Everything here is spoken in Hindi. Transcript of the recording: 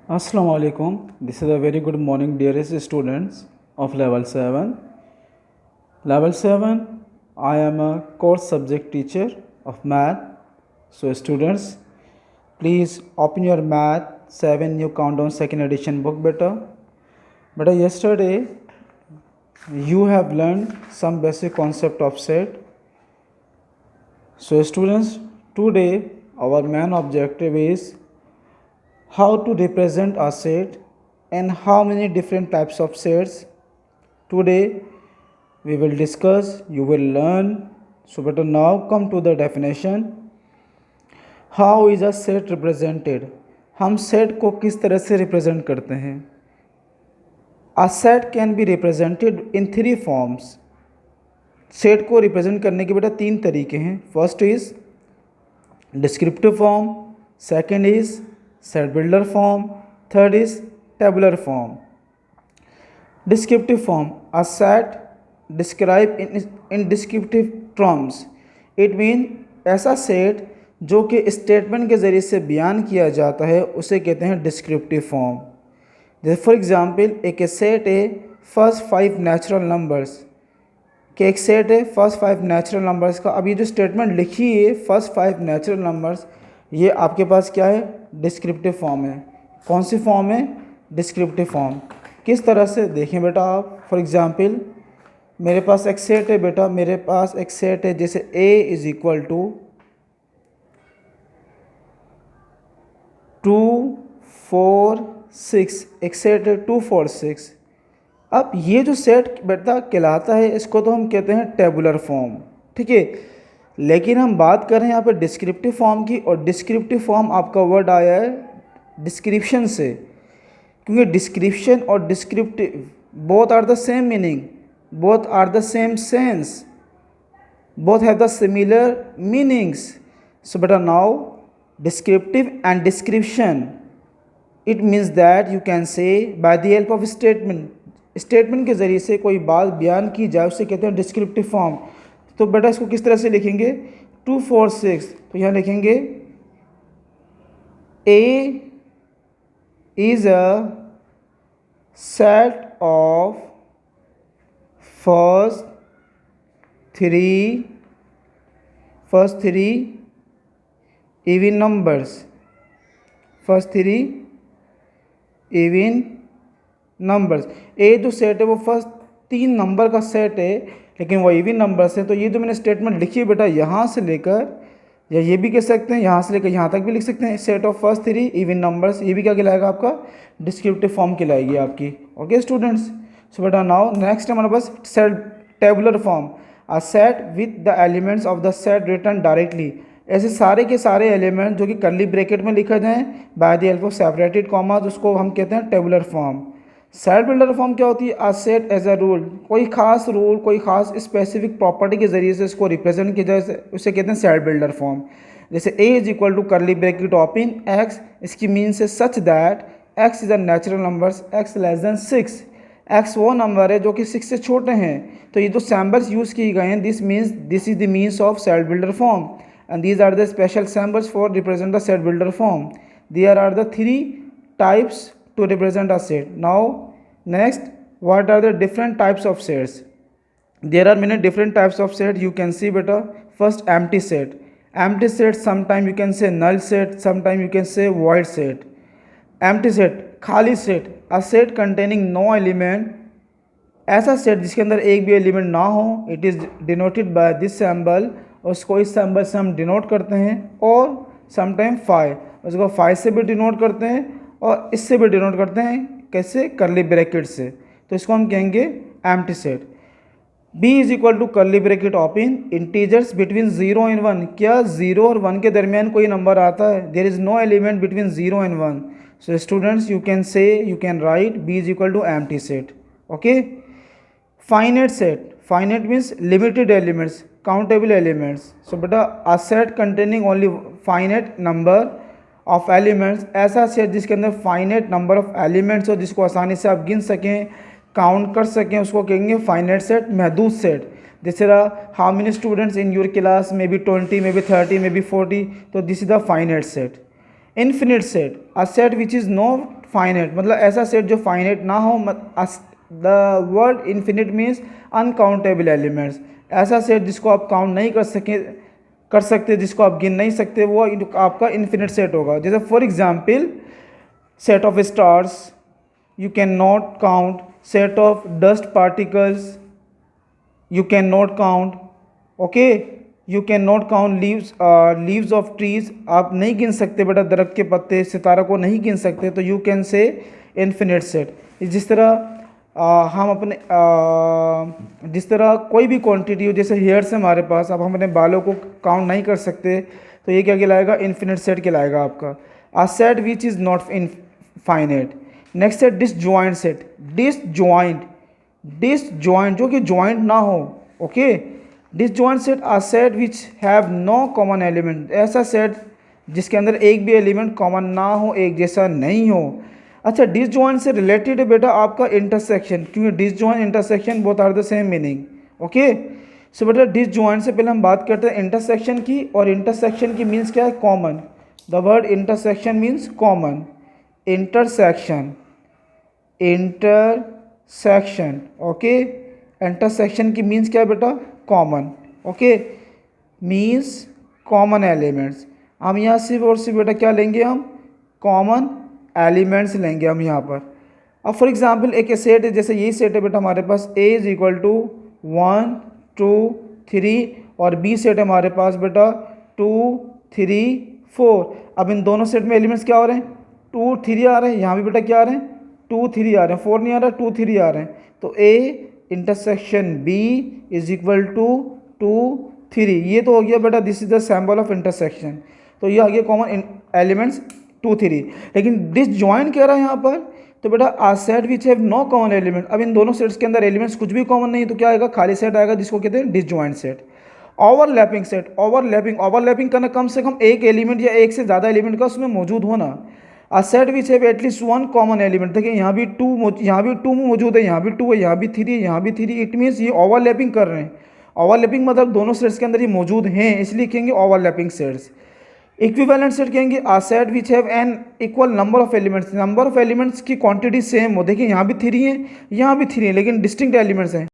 Assalamu alaikum. This is a very good morning, dearest students of level 7. Level 7, I am a course subject teacher of math. So, students, please open your math 7 new countdown second edition book better. But yesterday, you have learned some basic concept of set. So, students, today our main objective is how to represent a set and how many different types of sets. Today we will discuss, you will learn. So better now come to the definition. How is a set represented? हम सेट को किस तरह से रिप्रेजेंट करते हैं? A set can be represented in three forms. Set को रिप्रेजेंट करने के बेटा तीन तरीके हैं. First is descriptive form, second is set builder form, third is tabular form. Descriptive form, a set described in descriptive terms. It means ऐसा सेट जो कि स्टेटमेंट के ज़रिए से बयान किया जाता है उसे कहते हैं डिस्क्रिप्टिव फॉर्म. जैसे फॉर एग्जांपल एक सेट है फर्स्ट 5 नेचुरल नंबर्स के एक सेट है फर्स्ट 5 नेचुरल नंबर्स का. अब ये जो स्टेटमेंट लिखी है फर्स्ट 5 नेचुरल नंबर्स, ये आपके पास क्या है? डिस्क्रिप्टिव फॉर्म है. कौन सी फॉर्म है? Descriptive form. किस तरह से देखें बेटा आप. फॉर एग्जांपल मेरे पास एक सेट है बेटा, मेरे पास एक सेट है जैसे a इज इक्वल टू 2 4 6. एक सेट है 2 4 6. अब ये जो सेट बेटा कहलाता है इसको तो हम कहते हैं टेबुलर फॉर्म. ठीक है, लेकिन हम बात कर रहे हैं यहाँ पे डिस्क्रिप्टिव फॉर्म की, और डिस्क्रिप्टिव फॉर्म आपका वर्ड आया है डिस्क्रिप्शन से, क्योंकि डिस्क्रिप्शन और descriptive both are the same meaning, both are the same sense, both have the similar meanings. So बेटा now descriptive and description, it means that you can say by the help of statement. Statement के ज़रिए से कोई बात बयान की जाए उसे कहते हैं डिस्क्रिप्टिव फॉर्म. तो बेटा इसको किस तरह से लिखेंगे? 2 4 6. तो यहाँ लिखेंगे A is a set of first three even numbers. First 3 even numbers. ए जो सेट है वो फर्स्ट 3 नंबर का सेट है, लेकिन वो इवन नंबर्स है. तो ये जो मैंने स्टेटमेंट लिखी है बेटा, यहाँ से लेकर, या ये भी कह सकते हैं यहाँ से लेकर यहाँ तक भी लिख सकते हैं, set of first 3 even numbers. ये भी क्या कहलाएगा? आपका डिस्क्रिप्टिव फॉर्म कहलाएगी आपकी. Okay students. सो बेटा नाउ नेक्स्ट हमारे पास set tabular form. A set with the elements of the set written directly. ऐसे सारे के सारे एलिमेंट जो कि कर्ली ब्रैकेट में लिखा जाए bye the help of separated comma, उसको हम कहते हैं tabular form. Set builder form क्या होती है? आ सेट एज अ रूल, कोई खास रूल, कोई खास स्पेसिफिक प्रॉपर्टी के जरिए से इसको रिप्रेजेंट किया जाए, उसे कहते हैं सेट बिल्डर फॉर्म. जैसे a is equal to curly bracket open x, इसकी मीन्स है such that x is a natural numbers, x less than 6. x वो नंबर है जो कि 6 से छोटे हैं. तो ये जो सैम्बल्स यूज़ किए गए हैं, this is the means of set builder form, and these are the special symbols for represent the set builder form. There are the 3 types to represent a set. Now next, what are the different types of sets? There are many different types of set. You can see better. First, empty set. Empty set, sometime you can say null set, sometime you can say void set. Empty set, खाली set, a set containing no element. ऐसा सेट जिसके अंदर एक भी एलिमेंट ना हो. It is denoted by this symbol, उसको इस सिंबल से हम डिनोट करते हैं, और समटाइम 5, उसको 5 से भी डिनोट करते हैं और इससे भी डिनोट करते हैं. कैसे? कर्ली ब्रैकेट से. तो इसको हम कहेंगे empty set. b is equal to curly bracket open integers between 0 and 1. क्या 0 और 1 के दरमियान कोई नंबर आता है? There is no element between 0 and 1. So students you can write b is equal to empty set. Okay. Finite set. Finite means limited elements, countable elements. So बेटा a set containing only finite number of elements. ऐसा सेट जिसके अंदर फाइनाइट नंबर ऑफ एलिमेंट्स हो, जिसको आसानी से आप गिन सकें, काउंट कर सकें, उसको कहेंगे फाइनाइट सेट, महदूद सेट. जैसे how many students in your class, may be 20, may be 30, may be 40. तो this is the finite set. Infinite set, a set which is not finite, मतलब ऐसा सेट जो फाइनाइट ना हो। The word infinite means uncountable elements, ऐसा सेट जिसको आप काउंट नहीं कर सकते, जिसको आप गिन नहीं सकते, वो आपका इन्फिनिट सेट होगा। जैसे for example set of stars you cannot count, set of dust particles you cannot count, okay, you cannot count leaves of trees, आप नहीं गिन सकते बेटा दरख्त के पत्ते, सितारा को नहीं गिन सकते, तो you can say infinite set। जिस तरह हम अपने जिस तरह कोई भी क्वांटिटी हो, जैसे हेयर्स है हमारे पास, अब हम अपने बालों को काउंट नहीं कर सकते, तो ये क्या कहलाएगा, इन्फिनिट सेट कहलाएगा आपका। A set which is not infinite. Next है डिसजॉइंट सेट। डिसजॉइंट जो कि जॉइंट ना हो, okay. Disjoint set are set which have no common element, ऐसा सेट जिसके अंदर एक भी एलिमेंट कॉमन ना हो, एक जैसा नहीं हो। अच्छा, डिसजॉइंट से रिलेटेड है बेटा आपका इंटरसेक्शन, क्योंकि disjoint intersection both are the same meaning, okay. So बेटा डिसजॉइंट से पहले हम बात करते हैं इंटरसेक्शन की, और इंटरसेक्शन की मीन्स क्या है, common. The word intersection means common. Intersection, okay. Intersection की मीन्स क्या है बेटा, common, okay, means common elements. हम यहाँ सिर्फ और सिर्फ बेटा क्या लेंगे, हम कॉमन एलिमेंट्स लेंगे हम यहाँ पर। अब फॉर एग्जांपल एक सेट है, जैसे यही सेट है बेटा हमारे पास, A इज इक्वल टू 1 2 3, और B सेट है हमारे पास बेटा 2 3 4। अब इन दोनों सेट में एलिमेंट्स क्या हो रहे हैं, 2 3 आ रहे हैं, यहाँ भी बेटा क्या आ रहे हैं, 2 3 आ रहे हैं, 4 नहीं आ रहा, 2 3 आ रहे हैं। तो A intersection B is equal to 2 3, ये तो हो गया बेटा, this is the symbol of intersection. तो ये आ गया कॉमन एलिमेंट्स 2 3। लेकिन डिसजॉइंट कह रहा है यहाँ पर, तो बेटा a set which have no common element. अब इन दोनों सेट्स के अंदर एलिमेंट्स कुछ भी कॉमन नहीं, तो क्या आएगा, खाली सेट आएगा, जिसको कहते हैं disjoint set. Overlapping set, overlapping करना कम से कम एक एलिमेंट या एक से ज़्यादा एलिमेंट का उसमें मौजूद होना। A set which have at least 1 common element, देखिए यहाँ भी 2 मौजूद है, यहाँ भी 2 है, यहाँ भी 3 है, यहाँ भी 3, इट मीन्स ये ओवरलैपिंग कर रहे हैं। ओवरलैपिंग मतलब दोनों सेट्स के अंदर ये मौजूद हैं, इसलिए कहेंगे ओवरलैपिंग सेट्स। इक्विवेलेंट सेट कहेंगे a set which have an equal number of elements, number of elements की क्वांटिटी सेम हो। देखिए यहाँ भी 3 है, यहाँ भी 3 है, लेकिन डिस्टिंक्ट एलिमेंट्स हैं।